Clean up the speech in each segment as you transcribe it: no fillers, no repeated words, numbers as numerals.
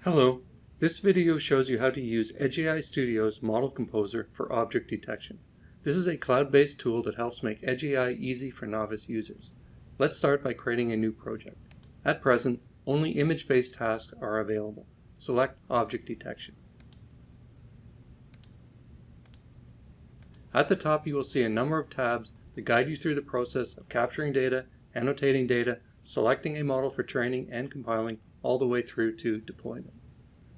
Hello, this video shows you how to use Edge AI Studio's Model Composer for object detection. This is a cloud-based tool that helps make Edge AI easy for novice users. Let's start by creating a new project. At present, only image-based tasks are available. Select Object Detection. At the top you will see a number of tabs that guide you through the process of capturing data, annotating data, selecting a model for training and compiling, all the way through to deployment.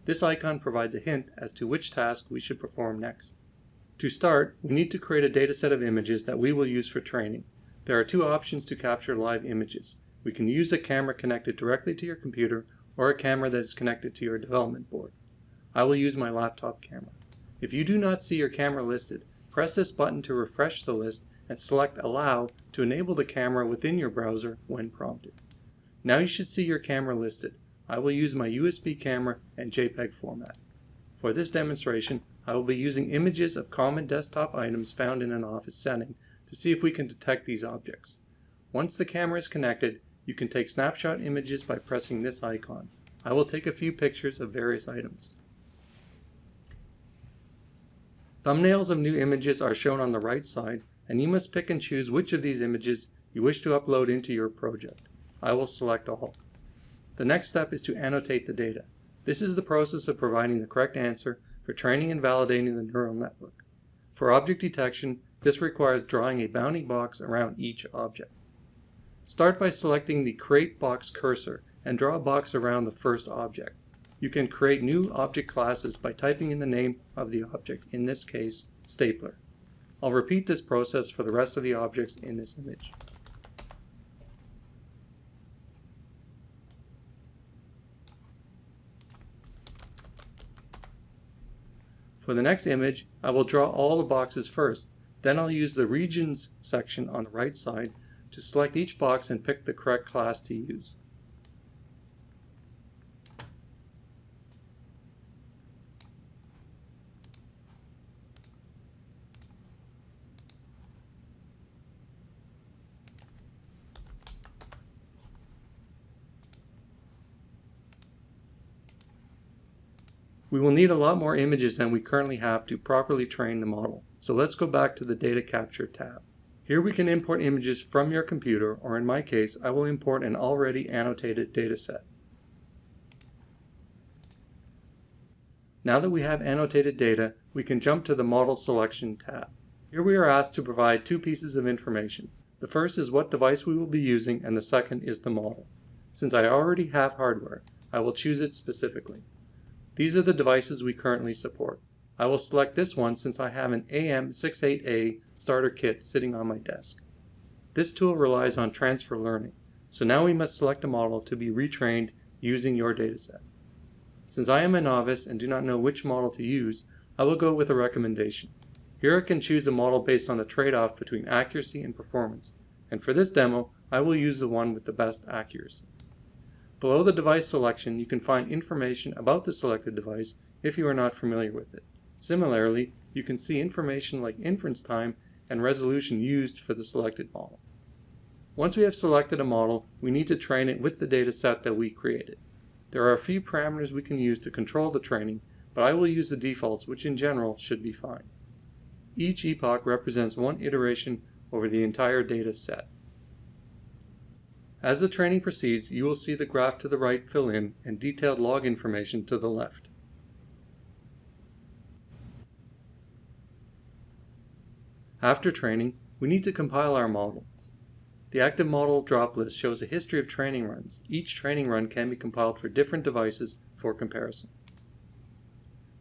This icon provides a hint as to which task we should perform next. To start, we need to create a dataset of images that we will use for training. There are two options to capture live images. We can use a camera connected directly to your computer or a camera that is connected to your development board. I will use my laptop camera. If you do not see your camera listed, press this button to refresh the list and select Allow to enable the camera within your browser when prompted. Now you should see your camera listed. I will use my USB camera and JPEG format. For this demonstration, I will be using images of common desktop items found in an office setting to see if we can detect these objects. Once the camera is connected, you can take snapshot images by pressing this icon. I will take a few pictures of various items. Thumbnails of new images are shown on the right side, and you must pick and choose which of these images you wish to upload into your project. I will select all. The next step is to annotate the data. This is the process of providing the correct answer for training and validating the neural network. For object detection, this requires drawing a bounding box around each object. Start by selecting the Create Box cursor and draw a box around the first object. You can create new object classes by typing in the name of the object, in this case, stapler. I'll repeat this process for the rest of the objects in this image. For the next image, I will draw all the boxes first. Then I'll use the Regions section on the right side to select each box and pick the correct class to use. We will need a lot more images than we currently have to properly train the model. So let's go back to the Data Capture tab. Here we can import images from your computer, or in my case, I will import an already annotated dataset. Now that we have annotated data, we can jump to the Model Selection tab. Here we are asked to provide two pieces of information. The first is what device we will be using, and the second is the model. Since I already have hardware, I will choose it specifically. These are the devices we currently support. I will select this one since I have an AM68A starter kit sitting on my desk. This tool relies on transfer learning, so now we must select a model to be retrained using your dataset. Since I am a novice and do not know which model to use, I will go with a recommendation. Here I can choose a model based on the trade-off between accuracy and performance, and for this demo, I will use the one with the best accuracy. Below the device selection, you can find information about the selected device if you are not familiar with it. Similarly, you can see information like inference time and resolution used for the selected model. Once we have selected a model, we need to train it with the data set that we created. There are a few parameters we can use to control the training, but I will use the defaults, which in general should be fine. Each epoch represents one iteration over the entire data set. As the training proceeds, you will see the graph to the right fill in and detailed log information to the left. After training, we need to compile our model. The active model drop list shows a history of training runs. Each training run can be compiled for different devices for comparison.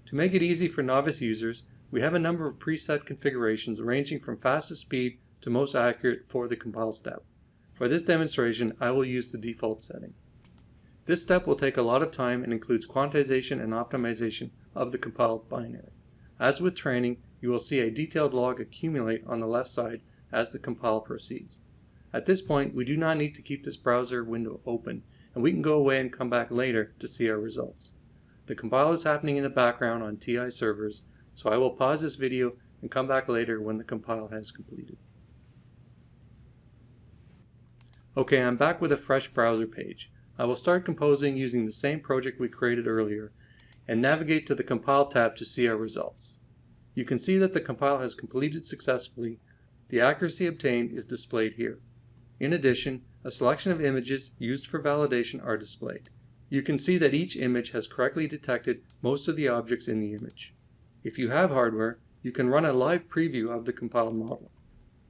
To make it easy for novice users, we have a number of preset configurations ranging from fastest speed to most accurate for the compile step. For this demonstration, I will use the default setting. This step will take a lot of time and includes quantization and optimization of the compiled binary. As with training, you will see a detailed log accumulate on the left side as the compile proceeds. At this point, we do not need to keep this browser window open, and we can go away and come back later to see our results. The compile is happening in the background on TI servers, so I will pause this video and come back later when the compile has completed. Okay, I'm back with a fresh browser page. I will start composing using the same project we created earlier and navigate to the Compile tab to see our results. You can see that the compile has completed successfully. The accuracy obtained is displayed here. In addition, a selection of images used for validation are displayed. You can see that each image has correctly detected most of the objects in the image. If you have hardware, you can run a live preview of the compiled model.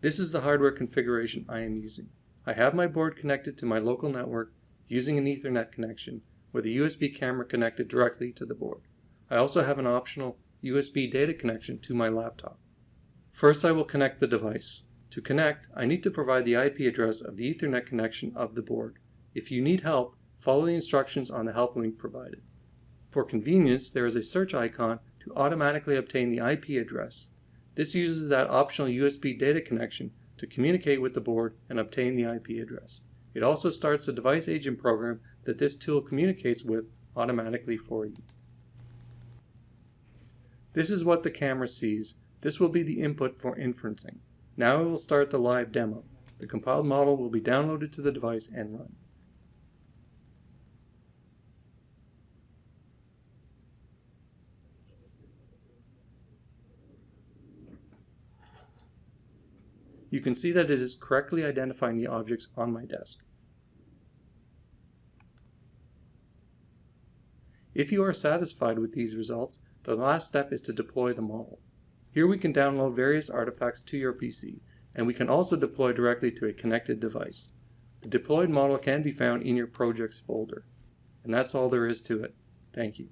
This is the hardware configuration I am using. I have my board connected to my local network using an Ethernet connection with a USB camera connected directly to the board. I also have an optional USB data connection to my laptop. First, I will connect the device. To connect, I need to provide the IP address of the Ethernet connection of the board. If you need help, follow the instructions on the help link provided. For convenience, there is a search icon to automatically obtain the IP address. This uses that optional USB data connection to communicate with the board and obtain the IP address. It also starts the device agent program that this tool communicates with automatically for you. This is what the camera sees. This will be the input for inferencing. Now I will start the live demo. The compiled model will be downloaded to the device and run. You can see that it is correctly identifying the objects on my desk. If you are satisfied with these results, the last step is to deploy the model. Here we can download various artifacts to your PC, and we can also deploy directly to a connected device. The deployed model can be found in your projects folder. And that's all there is to it. Thank you.